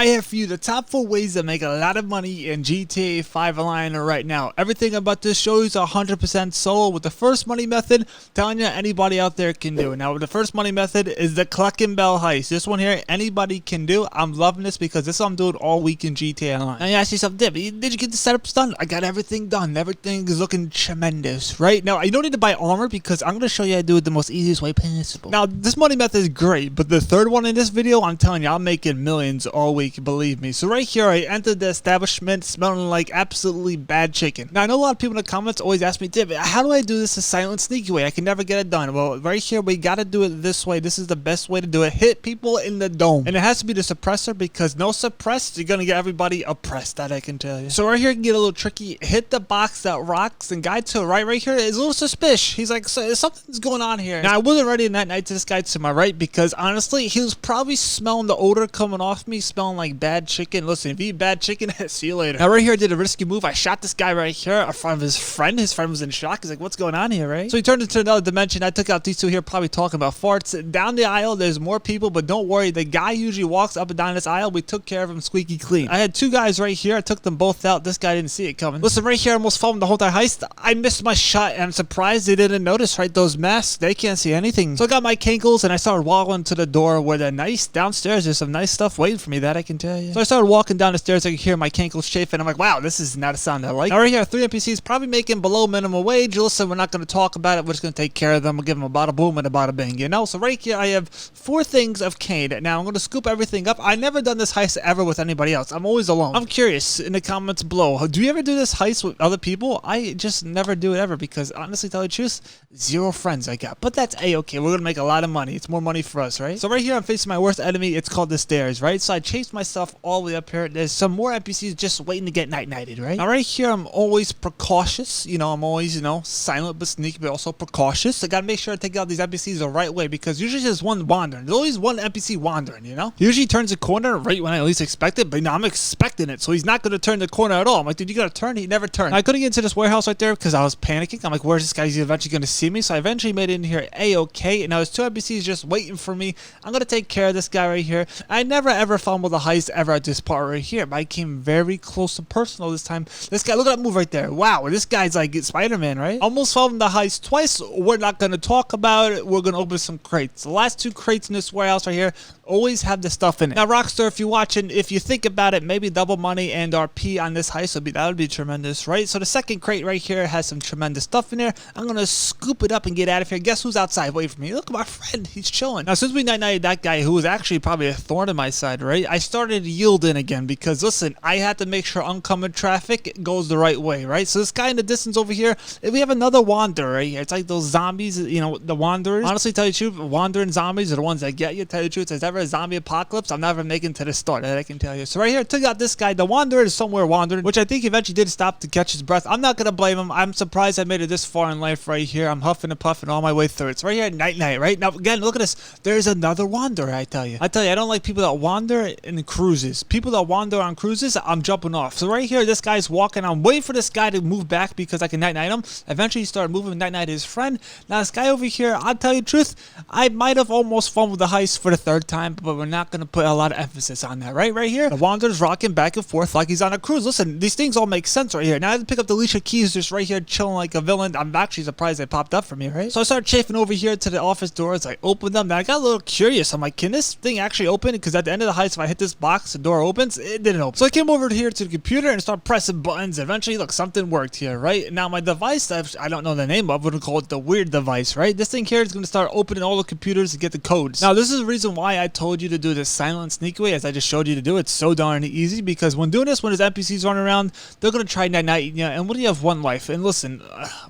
I have for you the top 4 ways to make a lot of money in GTA 5 Online right now. Everything about this show is 100% solo, with the first money method telling you anybody out there can do. Now, the first money method is the Clucking Bell heist. This one here, anybody can do. I'm loving this because this is what I'm doing all week in GTA Online. Now you ask yourself, did you get the setups done? I got everything done. Everything is looking tremendous, right? Now, you don't need to buy armor because I'm going to show you how to do it the most easiest way possible. Now, this money method is great, but the third one in this video, I'm telling you, I'm making millions all week, believe me. So right here, I entered the establishment smelling like absolutely bad chicken. Now, I know a lot of people in the comments always ask me, Div, how do I do this a silent, sneaky way? I can never get it done. Well, right here, we got to do it this way. This is the best way to do it. Hit people in the dome. And it has to be the suppressor because no suppressed, you're going to get everybody oppressed, that I can tell you. So right here, it can get a little tricky. Hit the box that rocks, and guy to the right here is a little suspicious. He's like, so, something's going on here. Now, I wasn't ready in that night to this guy to my right because honestly, he was probably smelling the odor coming off me, smelling like bad chicken. Listen, if you eat bad chicken, see you later. Now, right here, I did a risky move. I shot this guy right here in front of his friend. His friend was in shock. He's like, what's going on here, right? So he turned into another dimension. I took out these two here, probably talking about farts. Down the aisle, there's more people, but don't worry. The guy usually walks up and down this aisle. We took care of him squeaky clean. I had two guys right here. I took them both out. This guy didn't see it coming. Listen, right here, I almost filmed the whole entire heist. I missed my shot, and I'm surprised they didn't notice, right? Those masks, they can't see anything. So I got my cankles, and I started walking to the door where the nice downstairs, there's some nice stuff waiting for me, that I can tell you. So I started walking down the stairs. I could hear my cankles chafing. I'm like, wow, this is not a sound I like. Now right here, 3 NPCs probably making below minimum wage. Listen, we're not going to talk about it. We're just going to take care of them. We'll give them a bada boom and a bada bing, you know? So right here, I have 4 things of cane. Now I'm going to scoop everything up. I never done this heist ever with anybody else. I'm always alone. I'm curious in the comments below. Do you ever do this heist with other people? I just never do it ever because honestly, tell you the truth, 0 friends I got. But that's a-okay. We're going to make a lot of money. It's more money for us, right? So right here, I'm facing my worst enemy. It's called the stairs, right? So I chased myself all the way up here. There's some more NPCs just waiting to get night-nighted, right? Now right here, I'm always precautious. You know, I'm always, silent but sneaky, but also precautious. I got to make sure I take out these NPCs the right way because usually there's one wandering. There's always one NPC wandering, you know? He usually turns a corner right when I least expect it, but now I'm expecting it. So he's not going to turn the corner at all. I'm like, dude, you got to turn. He never turned. Now, I couldn't get into this warehouse right there because I was panicking. I'm like, where's this guy? He's eventually going to see me. So I eventually made it in here a-okay. And now there's 2 NPCs just waiting for me. I'm going to take care of this guy right here. I never ever fumbled a heist ever at this part right here, but I came very close to personal this time. This guy, look at that move right there. Wow, this guy's like Spider-Man, right? Almost fumbled the heist twice. We're not going to talk about it. We're going to open some crates. The last 2 crates in this warehouse right here always have the stuff in it. Now, Rockstar, if you're watching, if you think about it, maybe double money and RP on this heist that would be tremendous, right? So the second crate right here has some tremendous stuff in there. I'm gonna scoop it up and get out of here. Guess who's outside waiting for me? Look at my friend, he's chilling. Now, since we night-nighted that guy who was actually probably a thorn in my side, right? I started yielding again because listen, I had to make sure oncoming traffic goes the right way, right? So this guy in the distance over here, we have another wanderer right here. It's like those zombies, the wanderers. Honestly, tell you the truth, wandering zombies are the ones that get you. Tell you the truth, there's ever a zombie apocalypse, I'm never making to the start, that I can tell you. So right here, I took out this guy. The wanderer is somewhere wandering, which I think eventually did stop to catch his breath. I'm not gonna blame him. I'm surprised I made it this far in life right here. I'm huffing and puffing all my way through it. So right here, night, right? Now again, look at this. There's another wanderer, I tell you. I don't like people that wander in cruises. People that wander on cruises, I'm jumping off. So right here, this guy's walking. I'm waiting for this guy to move back because I can night-night him. Eventually, he started moving night-night his friend. Now this guy over here, I'll tell you the truth, I might have almost fumbled the heist for the 3rd time, but we're not gonna put a lot of emphasis on that, right? Right here, the wanderer's rocking back and forth like he's on a cruise. Listen, these things all make sense right here. Now I have to pick up the Alicia Keys just right here chilling like a villain. I'm actually surprised they popped up for me, right? So I started chafing over here to the office doors. I opened them. Now I got a little curious. I'm like, can this thing actually open? Because at the end of the heist, if I hit this box, the door opens. It didn't open. So I came over here to the computer and started pressing buttons. Eventually, look, something worked here, right? Now my device, I don't know the name of, we're gonna call it the weird device, right? This thing here is gonna start opening all the computers to get the codes. Now this is the reason why I told you to do this silent sneak way, as I just showed you to do. It's so darn easy because when doing this, when there's NPCs running around, they're gonna try night-night, and what do you have? 1 life. And listen,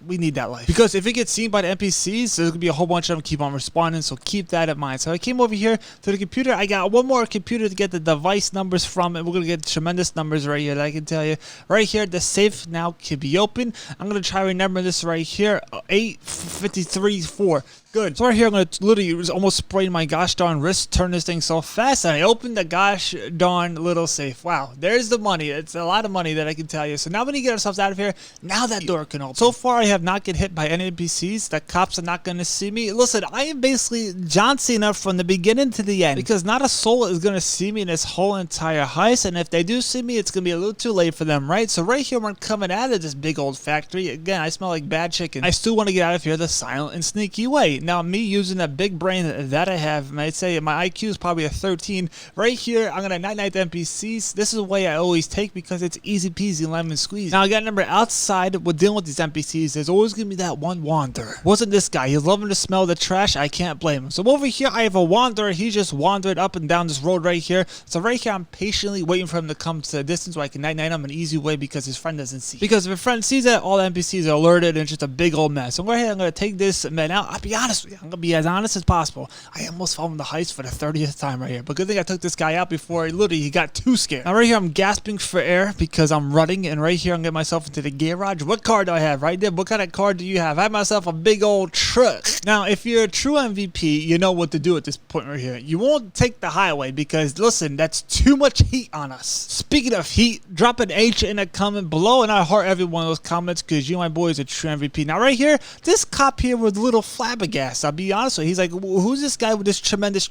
we need that life because if it gets seen by the NPCs, there's gonna be a whole bunch of them keep on responding. So keep that in mind. So I came over here to the computer. I got 1 more computer to get the device numbers from, and we're gonna get tremendous numbers right here that I can tell you. Right here, the safe now can be open. I'm gonna try remember this right here. 853-4. Good. So right here, I'm going to literally almost sprain my gosh darn wrist, turn this thing so fast, and I opened the gosh darn little safe. Wow, there's the money. It's a lot of money that I can tell you. So now we need to get ourselves out of here. Now that door can open. So far, I have not get hit by any NPCs. The cops are not going to see me. Listen, I am basically John Cena from the beginning to the end, because not a soul is going to see me in this whole entire heist, and if they do see me, it's going to be a little too late for them, right? So right here, we're coming out of this big old factory. Again, I smell like bad chicken. I still want to get out of here the silent and sneaky way. Now, me using that big brain that I have, I'd say my IQ is probably a 13. Right here, I'm going to night-night the NPCs. This is the way I always take because it's easy peasy lemon squeeze. Now, I got a number outside with dealing with these NPCs. There's always going to be that one wanderer. Wasn't this guy. He's loving to smell the trash. I can't blame him. So over here, I have a wanderer. He just wandered up and down this road right here. So right here, I'm patiently waiting for him to come to the distance where I can night-night him an easy way because his friend doesn't see. Because if a friend sees that, all the NPCs are alerted and it's just a big old mess. So right here, I'm going to take this man out. I'll be honest with you. I'm going to be as honest as possible. I almost fell in the heist for the 30th time right here. But good thing I took this guy out before he got too scared. Now right here, I'm gasping for air because I'm running. And right here, I'm getting myself into the garage. What car do I have right there? What kind of car do you have? I have myself a big old truck. Now, if you're a true MVP, you know what to do at this point right here. You won't take the highway because, listen, that's too much heat on us. Speaking of heat, drop an H in a comment below and I heart every one of those comments because you, my boy, is a true MVP. Now, right here, this cop here was a little flabbergasted. I'll be honest with you. He's like, who's this guy with this tremendous...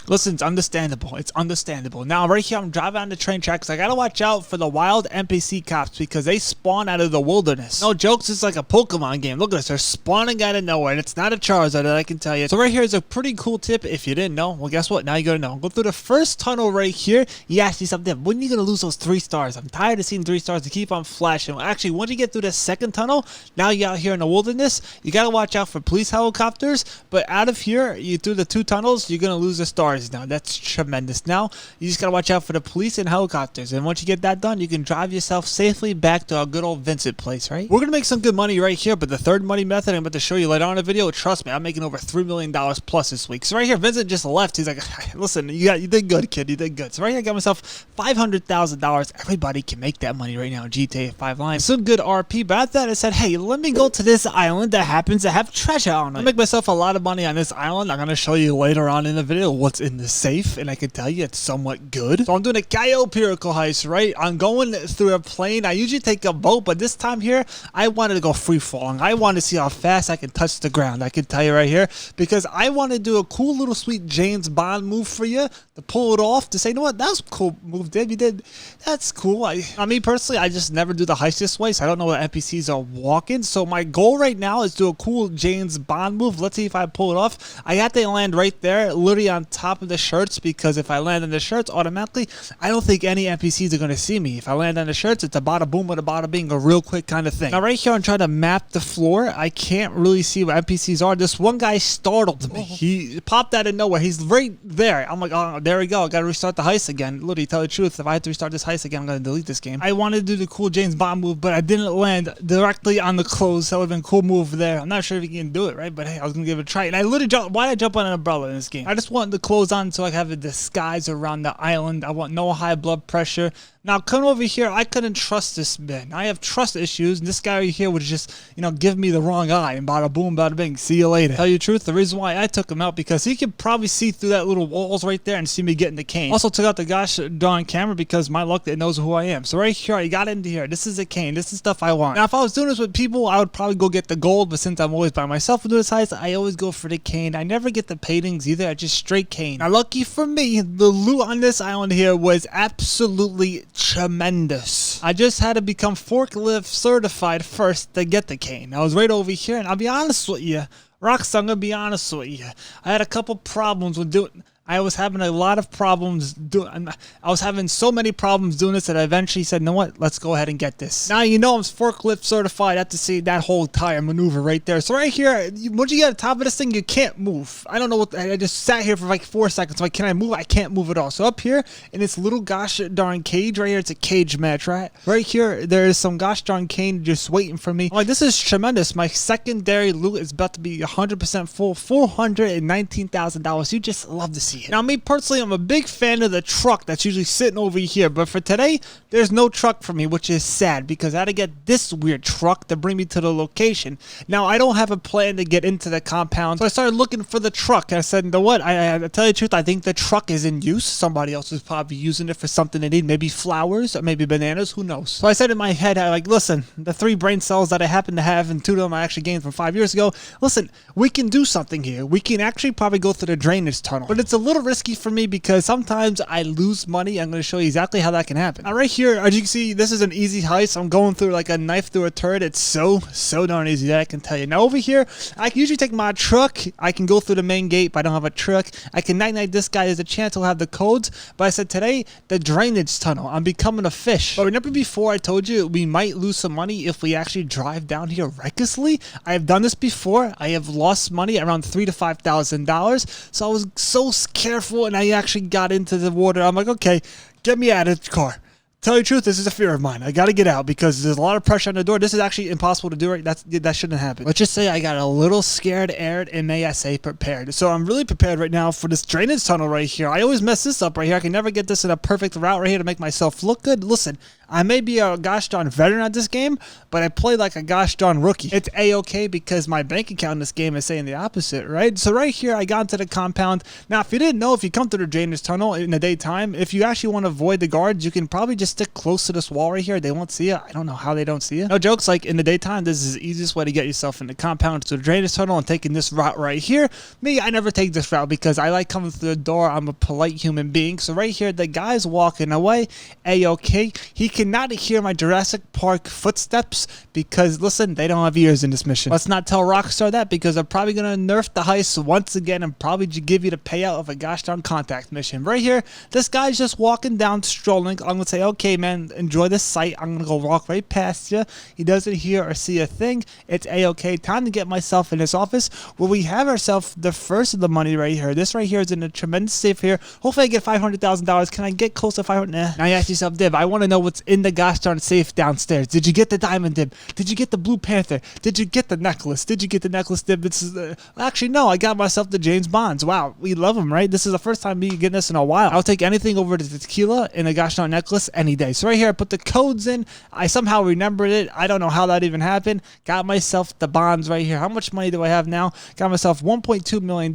Listen, it's understandable. It's understandable. Now, right here, I'm driving on the train tracks. I gotta watch out for the wild NPC cops because they spawn out of the wilderness. No jokes, it's like a Pokemon game. Look at this. They're spawning out of nowhere, and it's not a Charizard that I can tell you. So right here is a pretty cool tip. If you didn't know, well, guess what? Now you gotta know. Go through the first tunnel right here. You ask me something. When are you gonna lose those 3 stars? I'm tired of seeing 3 stars to keep on flashing. Actually, once you get through the second tunnel, now you're out here in the wilderness. You gotta watch out for police helicopters. But out of here, you through the 2 tunnels, you're gonna lose the stars. Now that's tremendous. Now you just gotta watch out for the police and helicopters. And once you get that done, you can drive yourself safely back to our good old Vincent place, right? We're gonna make some good money right here. But the third money method I'm about to show you later on in the video, trust me, I'm making over $3 million plus this week. So right here, Vincent just left. He's like, listen, you did good, kid. You did good. So right here, I got myself $500,000. Everybody can make that money right now in GTA 5 Online. Some good RP. But after that, I said, hey, let me go to this island that happens to have treasure on it. I make myself a lot of money on this island. I'm gonna show you later on in the video what's in the safe, and I can tell you it's somewhat good. So I'm doing a Cayo Perico heist, right? I'm going through a plane. I usually take a boat, but this time here, I wanted to go free falling. I wanted to see how fast I can touch the ground. I can tell you right here, because I want to do a cool little sweet James Bond move for you to pull it off, to say, you know what, that was a cool move, Dave. You did. That's cool. I mean, personally, I just never do the heist this way, so I don't know what NPCs are walking. So my goal right now is to do a cool James Bond move. Let's see if I pull it off. I have to land right there, literally on top of the shirts, because if I land on the shirts, automatically, I don't think any NPCs are going to see me. If I land on the shirts, it's a bada boom with a bada bing, a real quick kind of thing. Now right here, I'm trying to map the floor. I can't really see what NPCs are. This one guy startled me. He popped out of nowhere. He's right there. I'm like, oh, there we go. I got to restart the heist again. Literally, tell the truth, if I have to restart this heist again, I'm going to delete this game. I wanted to do the cool James Bond move, but I didn't land directly on the clothes. That would have been a cool move there. I'm not sure if you can do it, right? But hey, I was going to give it a try. And I literally jumped. Why did I jump on an umbrella in this game? I just want the clothes on so I can have a disguise around the island. I want no high blood pressure. Now, coming over here, I couldn't trust this man. I have trust issues, and this guy right here would just, give me the wrong eye, and bada boom, bada bing, see you later. Tell you the truth, the reason why I took him out, because he could probably see through that little walls right there and see me getting the cane. Also took out the gosh darn camera because my luck, it knows who I am. So right here, I got into here. This is a cane. This is stuff I want. Now, if I was doing this with people, I would probably go get the gold, but since I'm always by myself and doing this heist, I always go for the cane. I never get the paintings either. I just straight cane. Now, lucky for me, the loot on this island here was absolutely tremendous. I just had to become forklift certified first to get the cane. I was right over here, and I'll be honest with you, Rockstar, I'm gonna be honest with you. I had a couple problems with doing. I was having a lot of problems doing. I was having so many problems doing this that I eventually said, "You know what? Let's go ahead and get this." Now I'm forklift certified. I have to see that whole entire maneuver right there. So right here, once you get on top of this thing, you can't move. I don't know what. I just sat here for like 4 seconds. Like, can I move? I can't move at all. So up here in this little gosh darn cage right here, it's a cage match, right? Right here, there is some gosh darn cane just waiting for me. I'm like, this is tremendous. My secondary loot is about to be 100% full, $419,000. You just love to see see it. Now, me personally, I'm a big fan of the truck that's usually sitting over here, but for today, there's no truck for me, which is sad because I had to get this weird truck to bring me to the location. Now, I don't have a plan to get into the compound, so I started looking for the truck. I said, you know what? I to tell you the truth, I think the truck is in use. Somebody else is probably using it for something they need, maybe flowers or maybe bananas, who knows? So I said in my head, I like, listen, the 3 brain cells that I happen to have, and 2 of them I actually gained from 5 years ago, listen, we can do something here. We can actually probably go through the drainage tunnel, but it's a little risky for me because sometimes I lose money. I'm going to show you exactly how that can happen. Now, right here, as you can see, this is an easy heist. I'm going through like a knife through a turret. It's so darn easy, that I can tell you. Now, over here, I can usually take my truck. I can go through the main gate, but I don't have a truck. I can night this guy. There's a chance he'll have the codes, but I said today, the drainage tunnel. I'm becoming a fish. But remember before I told you we might lose some money if we actually drive down here recklessly? I have done this before. I have lost money around $3,000 to $5,000. So I was so careful, and I actually got into the water. I'm like, okay, get me out of the car. Tell you the truth, this is a fear of mine. I got to get out because there's a lot of pressure on the door. This is actually impossible to do. Right? That shouldn't happen. Let's just say I got a little scared, aired, and may I say prepared. So I'm really prepared right now for this drainage tunnel right here. I always mess this up right here. I can never get this in a perfect route right here to make myself look good. Listen, I may be a gosh darn veteran at this game, but I play like a gosh darn rookie. It's a-okay because my bank account in this game is saying the opposite, right? So right here, I got into the compound. Now, if you didn't know, if you come through the drainage tunnel in the daytime, if you actually want to avoid the guards, you can probably just stick close to this wall right here. They won't see you. I don't know how they don't see you. No jokes, like in the daytime, this is the easiest way to get yourself in the compound to the drainage tunnel and taking this route right here. Me, I never take this route because I like coming through the door. I'm a polite human being. So right here, the guy's walking away. A-okay. He cannot hear my Jurassic Park footsteps because, listen, they don't have ears in this mission. Let's not tell Rockstar that because they're probably going to nerf the heist once again and probably give you the payout of a gosh darn contact mission. Right here, this guy's just walking down, strolling. I'm going to say, okay, man, enjoy this sight. I'm going to go walk right past you. He doesn't hear or see a thing. It's a-okay. Time to get myself in this office where we have ourselves the first of the money right here. This right here is in a tremendous safe here. Hopefully I get $500,000. Can I get close to 500? Nah. Now you ask yourself, Dib, I want to know what's in the gosh darn safe downstairs. Did you get the diamond, Dib? Did you get the Blue Panther? Did you get the necklace? Did you get the necklace, Dib? This is actually, no, I got myself the James Bonds. Wow, we love him, right? This is the first time me getting this in a while. I'll take anything over the tequila and a gosh darn necklace any day. So right here, I put the codes in. I somehow remembered it. I don't know how that even happened. Got myself the bonds right here. How much money do I have now? Got myself $1.2 million.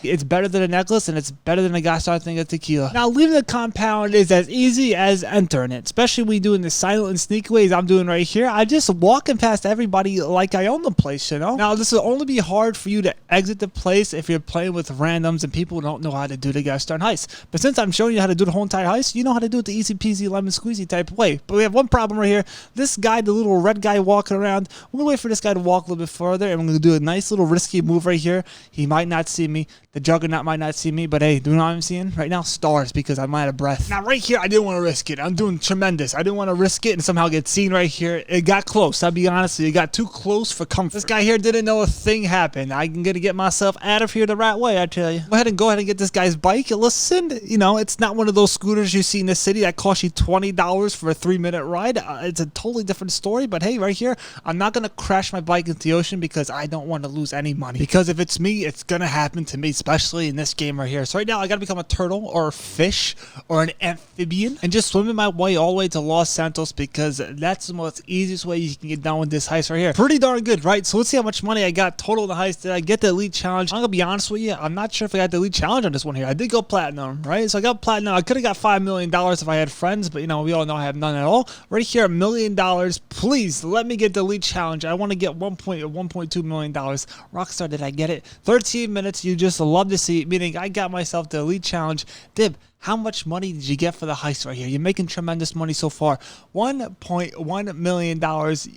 It's better than a necklace and it's better than a gosh darn thing of tequila. Now, leaving the compound is as easy as entering it, especially when doing the silent and sneaky ways I'm doing right here. I just walking past everybody like I own the place, you know? Now, this will only be hard for you to exit the place if you're playing with randoms and people who don't know how to do the gosh darn heist. But since I'm showing you how to do the whole entire heist, you know how to do it the easy peasy lemon squeezy type way. But we have one problem right here. This guy, the little red guy walking around, we're gonna wait for this guy to walk a little bit further and we're gonna do a nice little risky move right here. He might not see me. The Juggernaut might not see me, but hey, do you know what I'm seeing? Right now, stars because I'm out of breath. Now, right here, I didn't want to risk it. I'm doing tremendous. I didn't want to risk it and somehow get seen right here. It got close. I'll be honest, it got too close for comfort. This guy here didn't know a thing happened. I'm gonna get myself out of here the right way, I tell you. Go ahead and get this guy's bike. Listen, you know, it's not one of those scooters you see in the city that cost you $20 for a 3-minute ride. It's a totally different story, but hey, right here, I'm not gonna crash my bike into the ocean because I don't want to lose any money. Because if it's me, it's gonna happen to me, especially in this game right here. So right now, I gotta become a turtle or a fish or an amphibian and just swimming my way all the way to Los Santos because that's the most easiest way you can get done with this heist right here. Pretty darn good, right? So let's see how much money I got total in the heist. Did I get the elite challenge? I'm gonna be honest with you, I'm not sure if I got the elite challenge on this one here. I did go platinum, right? So I got platinum. I could have got $5 million if I had friends, but you know, we all know I have none at all. Right here, $1 million. Please let me get the elite challenge. I want to get $1.2 million. Rockstar, did I get it? 13 minutes. You just love to see it, meaning I got myself the elite challenge. Dib, how much money did you get for the heist right here? You're making tremendous money so far. $1.1 million.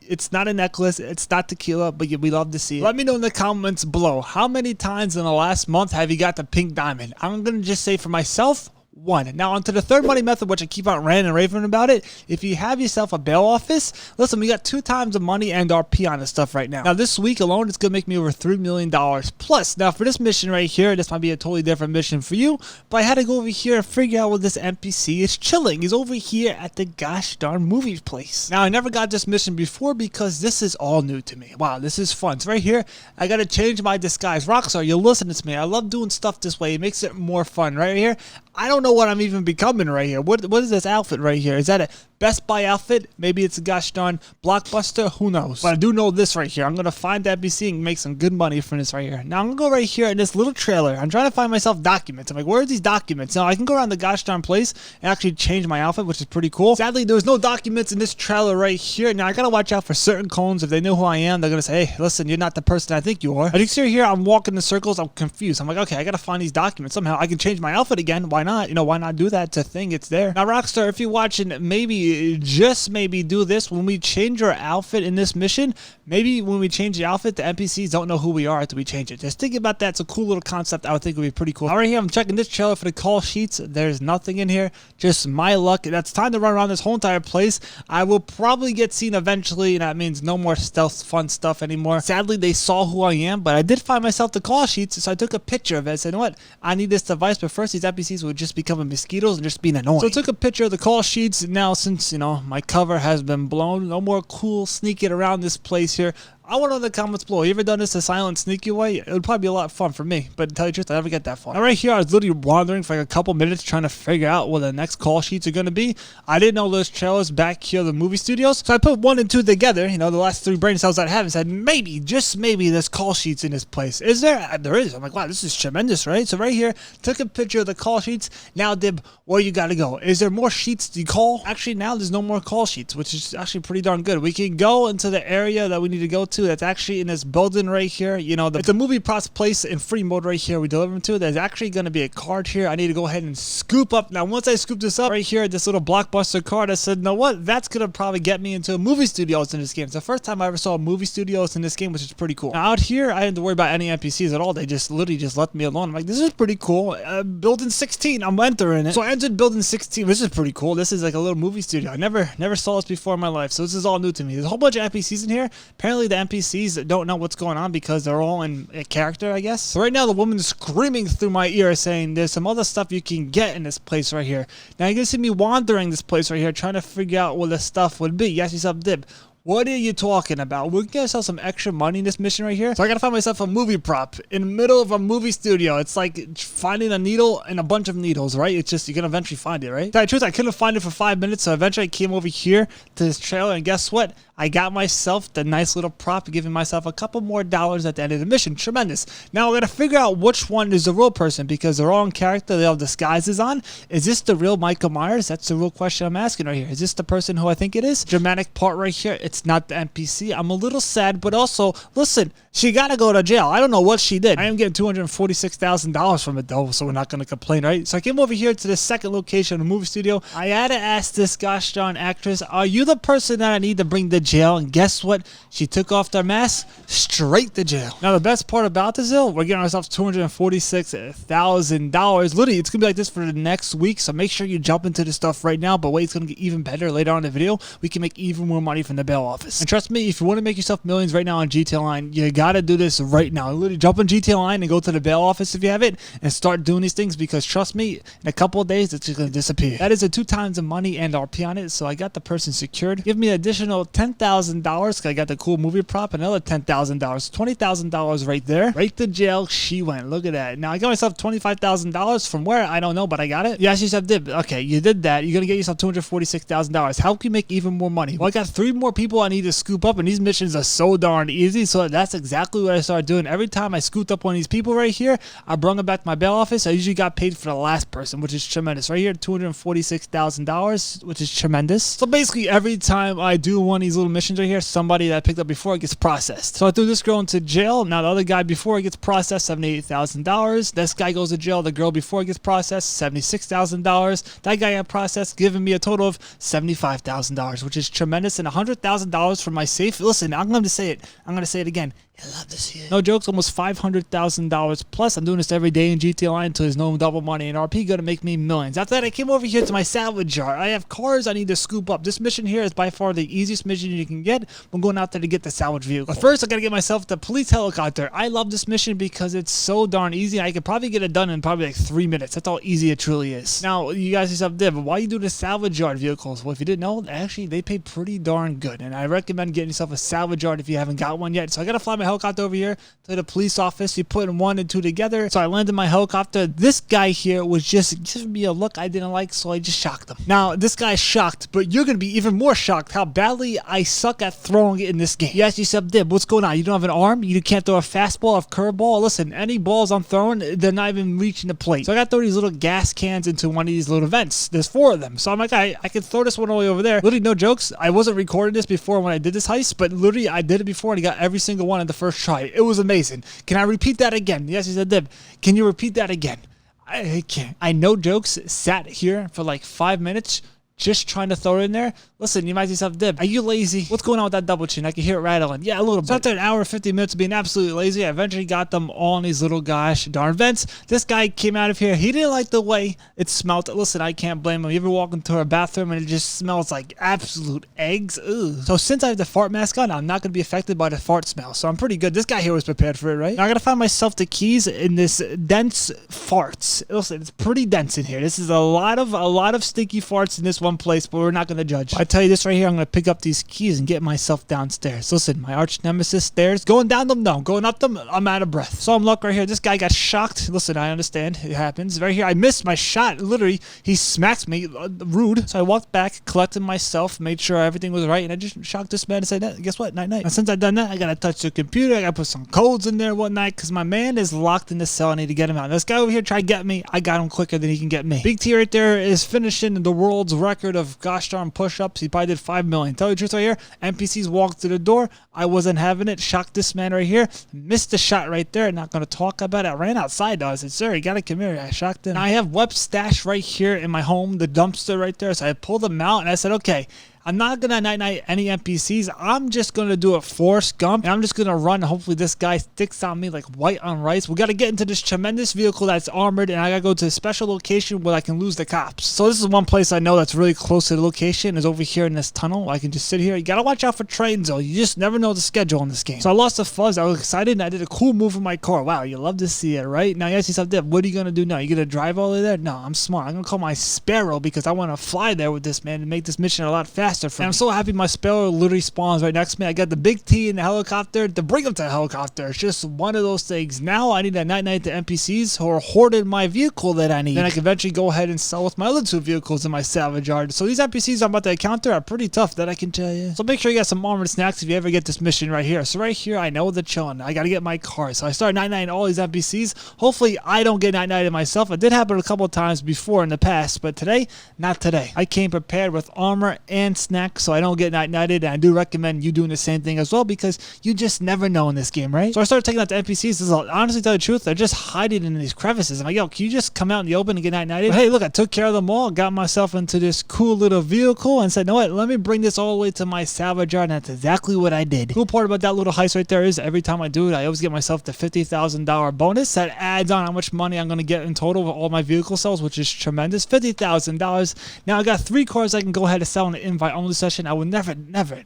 It's not a necklace. It's not tequila, but we love to see it. Let me know in the comments below. How many times in the last month have you got the pink diamond? I'm going to just say for myself, 1. Now onto the third money method, which I keep on ranting and raving about it. If you have yourself a bail office, listen, we got 2 times the money and RP on this stuff right now. Now this week alone, it's gonna make me over $3 million plus. Now for this mission right here, this might be a totally different mission for you, but I had to go over here and figure out where this NPC is chilling. He's over here at the gosh darn movie place. Now I never got this mission before because this is all new to me. Wow, this is fun. So right here, I gotta change my disguise. Rockstar, you're listening to me. I love doing stuff this way. It makes it more fun. Right here, I don't know what I'm even becoming right here. What is this outfit right here? Is that a Best Buy outfit? Maybe it's a gosh darn Blockbuster? Who knows? But I do know this right here. I'm going to find that NPC and make some good money from this right here. Now I'm going to go right here in this little trailer. I'm trying to find myself documents. I'm like, where are these documents? Now I can go around the gosh darn place and actually change my outfit, which is pretty cool. Sadly, there's no documents in this trailer right here. Now I got to watch out for certain clones. If they know who I am, they're going to say, hey, listen, you're not the person I think you are. As you can see here, I'm walking in circles. I'm confused. I'm like, okay, I got to find these documents. Somehow I can change my outfit again. Why not? You know, why not do that? It's a thing. It's there. Now, Rockstar, if you're watching, maybe, just maybe do this. When we change our outfit in this mission, maybe when we change the outfit, the NPCs don't know who we are until we change it. Just think about that. It's a cool little concept. I would think it would be pretty cool. All right, here, I'm checking this trailer for the call sheets. There's nothing in here. Just my luck. That's time to run around this whole entire place. I will probably get seen eventually, and that means no more stealth fun stuff anymore. Sadly, they saw who I am, but I did find myself the call sheets, so I took a picture of it. I said, you know what? I need this device, but first these NPCs would just become mosquitoes and just being annoying. So I took a picture of the call sheets. Now, since, you know, my cover has been blown, no more cool sneaking around this place here. I want to know in the comments below. You ever done this a silent, sneaky way? It would probably be a lot of fun for me, but to tell you the truth, I never get that far. Now, right here, I was literally wandering for like a couple minutes trying to figure out what the next call sheets are going to be. I didn't know those trailers back here, the movie studios, so I put 1 and 2 together. You know, the last 3 brain cells I have, and said, maybe, just maybe, there's call sheets in this place. Is there? There is. I'm like, wow, this is tremendous, right? So right here, took a picture of the call sheets. Now, Dib, where you got to go? Is there more sheets to call? Actually, now there's no more call sheets, which is actually pretty darn good. We can go into the area that we need to go to. That's actually in this building right here. You know, it's a movie props place in free mode right here. We deliver them to. There's actually going to be a card here. I need to go ahead and scoop up. Now, once I scoop this up right here, this little Blockbuster card, I said, you know what? That's going to probably get me into movie studios in this game. It's the first time I ever saw movie studios in this game, which is pretty cool. Now, out here, I didn't have to worry about any NPCs at all. They just literally just left me alone. I'm like, this is pretty cool. Building 16, I'm entering it. So I entered building 16, which is pretty cool. This is like a little movie studio. I never saw this before in my life, so this is all new to me. There's a whole bunch of NPCs in here. Apparently, the NPCs don't know what's going on because they're all in a character, I guess. So right now, the woman is screaming through my ear saying there's some other stuff you can get in this place right here. Now, you're going to see me wandering this place right here trying to figure out what the stuff would be. You ask yourself, Dib, what are you talking about? We're gonna sell some extra money in this mission right here. So I gotta find myself a movie prop in the middle of a movie studio. It's like finding a needle and a bunch of needles, right? It's just, you're gonna eventually find it, right? To tell you the truth, I couldn't find it for 5 minutes, so eventually I came over here to this trailer, and guess what? I got myself the nice little prop, giving myself a couple more dollars at the end of the mission. Tremendous. Now I gotta figure out which one is the real person because they're all in character. They have disguises on. Is this the real Michael Myers? That's the real question I'm asking right here. Is this the person who I think it is? Dramatic part right here. It's not the NPC. I'm a little sad, but also, listen, she gotta go to jail. I don't know what she did. I am getting $246,000 from it though, so we're not gonna complain, right? So I came over here to the second location, the movie studio. I had to ask this gosh darn actress, are you the person that I need to bring to jail? And guess what? She took off their mask, straight to jail. Now the best part about this deal, we're getting ourselves $246,000. Literally, it's gonna be like this for the next week. So make sure you jump into this stuff right now. But wait, it's gonna get even better later on in the video. We can make even more money from the bail office. And trust me, if you want to make yourself millions right now on GTA Online, you gotta do this right now. Literally, jump on GTA Online and go to the bail office if you have it, and start doing these things because trust me, in a couple of days it's just gonna disappear. That is a 2 times the money and RP on it. So I got the person secured. Give me an additional $10,000 because I got the cool movie prop. Another $10,000, $20,000 right there. Right to jail she went. Look at that. Now I got myself $25,000 from where I don't know, but I got it. Yes, you said did. Okay, you did that. You're gonna get yourself $246,000. How can you make even more money? Well, I got 3 more people I need to scoop up, and these missions are so darn easy. So that's exactly what I started doing. Every time I scooped up one of these people right here, I brung them back to my bail office. I usually got paid for the last person, which is tremendous. Right here, $246,000, which is tremendous. So basically, every time I do one of these little missions right here, somebody that I picked up before gets processed. So I threw this girl into jail. Now the other guy before he gets processed, $78,000. This guy goes to jail. The girl before he gets processed, $76,000. That guy got processed, giving me a total of $75,000, which is tremendous, and $100,000 from my safe. Listen, I'm going to say it. I'm going to say it again. I love to see it. No jokes, almost $500,000 plus. I'm doing this every day in GTA Online until there's no double money, and RP gonna make me millions. After that, I came over here to my salvage yard. I have cars I need to scoop up. This mission here is by far the easiest mission you can get. I'm going out there to get the salvage vehicle. But first, I gotta get myself the police helicopter. I love this mission because it's so darn easy. I could probably get it done in probably like 3 minutes. That's how easy it truly is. Now, you guys yourself, Div, why you do the salvage yard vehicles? Well, if you didn't know, actually, they pay pretty darn good, and I recommend getting yourself a salvage yard if you haven't got one yet. So I gotta fly my helicopter over here to the police office. You put 1 and 2 together. So I landed my helicopter. This guy here was just giving me a look I didn't like, so I just shocked him. Now, this guy's shocked, but you're gonna be even more shocked how badly I suck at throwing it in this game. You ask yourself, Dib, what's going on? You don't have an arm? You can't throw a fastball, a curveball? Listen, any balls I'm throwing, they're not even reaching the plate. So I gotta throw these little gas cans into one of these little vents. There's 4 of them. So I'm like, I can throw this one all the way over there. Literally, no jokes. I wasn't recording this before when I did this heist, but literally, I did it before and I got every single one in the first try. It was amazing. Can I repeat that again? Yes, he said, Dib, can you repeat that again? I can't. I, no jokes, sat here for like 5 minutes just trying to throw it in there. Listen, you might say yourself, Dib, are you lazy? What's going on with that double chin? I can hear it rattling. Yeah, a little bit. So after an hour and 50 minutes of being absolutely lazy, I eventually got them all in these little gosh darn vents. This guy came out of here. He didn't like the way it smelled. Listen, I can't blame him. You ever walk into a bathroom and it just smells like absolute eggs? Ugh. So since I have the fart mask on, I'm not going to be affected by the fart smell. So I'm pretty good. This guy here was prepared for it, right? Now I got to find myself the keys in this dense farts. Listen, it's pretty dense in here. This is a lot of stinky farts in this one place, but we're not going to judge. I tell you this right here, I'm going to pick up these keys and get myself downstairs. Listen, my arch nemesis stairs, going down them, no. Going up them, I'm out of breath. So I'm lucky right here. This guy got shocked. Listen, I understand. It happens. Right here, I missed my shot. Literally, he smacked me. Rude. So I walked back, collected myself, made sure everything was right, and I just shocked this man and said, guess what? Night night. And since I've done that, I got to touch the computer. I got to put some codes in there and whatnot, because my man is locked in the cell. I need to get him out. This guy over here tried to get me. I got him quicker than he can get me. Big T right there is finishing the world's record of gosh darn push-ups. He probably did 5 million. Tell you the truth right here, NPCs walked to the door. I wasn't having it. Shocked this man right here. Missed the shot right there. Not going to talk about it. I ran outside though. I said, sir, you got to come here. I shocked him. Now I have web stash right here in my home, the dumpster right there. So I pulled them out and I said, okay, I'm not going to night-night any NPCs. I'm just going to do a Forrest Gump, and I'm just going to run. Hopefully this guy sticks on me like white on rice. We got to get into this tremendous vehicle that's armored, and I got to go to a special location where I can lose the cops. So this is one place I know that's really close to the location, is over here in this tunnel. I can just sit here. You got to watch out for trains, though. You just never know the schedule in this game. So I lost the fuzz. I was excited, and I did a cool move in my car. Wow, you love to see it, right? Now you ask yourself, Deb, what are you going to do now? You going to drive all the way there? No, I'm smart. I'm going to call my Sparrow because I want to fly there with this man and make this mission a lot faster for me. And I'm so happy my Sparrow literally spawns right next to me. I got the big T in the helicopter to bring him to the helicopter. It's just one of those things. Now I need to night-night the NPCs who are hoarding my vehicle that I need. Then I can eventually go ahead and sell with my other 2 vehicles in my salvage yard. So these NPCs I'm about to encounter are pretty tough, that I can tell you. So make sure you got some armored snacks if you ever get this mission right here. So right here, I know they're chilling. I got to get my car. So I start night-nighting all these NPCs. Hopefully I don't get night-nighted myself. It did happen a couple of times before in the past, but today, not today. I came prepared with armor and snacks so I don't get night-nighted, and I do recommend you doing the same thing as well because you just never know in this game, right? So I started taking out the NPCs. This is honestly, tell the truth, they're just hiding in these crevices. I'm like, yo, can you just come out in the open and get night-nighted? But hey, look, I took care of them all, got myself into this cool little vehicle and said, you know what, let me bring this all the way to my salvage yard, and that's exactly what I did. Cool part about that little heist right there is every time I do it, I always get myself the $50,000 bonus that adds on how much money I'm going to get in total with all my vehicle sales, which is tremendous. $50,000. Now I got 3 cars I can go ahead and sell in the invite-only session. I would never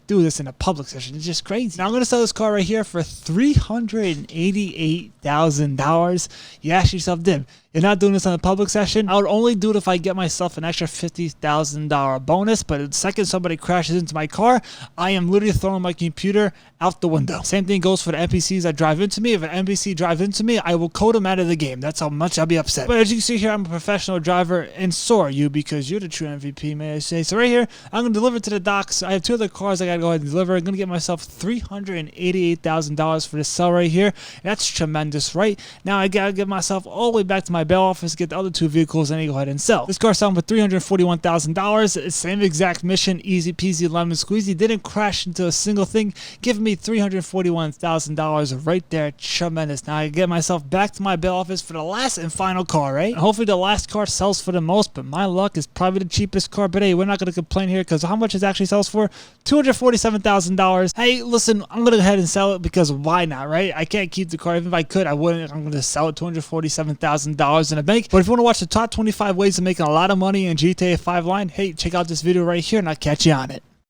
do this in a public session. It's just crazy. Now I'm going to sell this car right here for $388,000. You ask yourself, Dim, you're not doing this on a public session? I would only do it if I get myself an extra $50,000 bonus, but the second somebody crashes into my car, I am literally throwing my computer out the window. Same thing goes for the NPCs that drive into me. If an NPC drives into me, I will code them out of the game. That's how much I'll be upset. But as you can see here, I'm a professional driver, and so are you, because you're the true MVP, may I say. So right here, I'm going to deliver to the docks. I have 2 other cars I got to go ahead and deliver. I'm going to get myself $388,000 for this sell right here. That's tremendous, right? Now I got to get myself all the way back to my bail office, get the other 2 vehicles, and then go ahead and sell. This car selling for $341,000. Same exact mission, easy peasy lemon squeezy. Didn't crash into a single thing, giving me $341,000 right there. Tremendous. Now I get myself back to my bail office for the last and final car, right? And hopefully the last car sells for the most, but my luck is probably the cheapest car. But hey, we're not going to complain here because how much it actually sells for? $247,000. Hey, listen, I'm going to go ahead and sell it because why not, right? I can't keep the car. Even if I could, I wouldn't. I'm going to sell it $247,000 in a bank. But if you want to watch the top 25 ways of making a lot of money in GTA 5 Online, hey, check out this video right here and I'll catch you on it.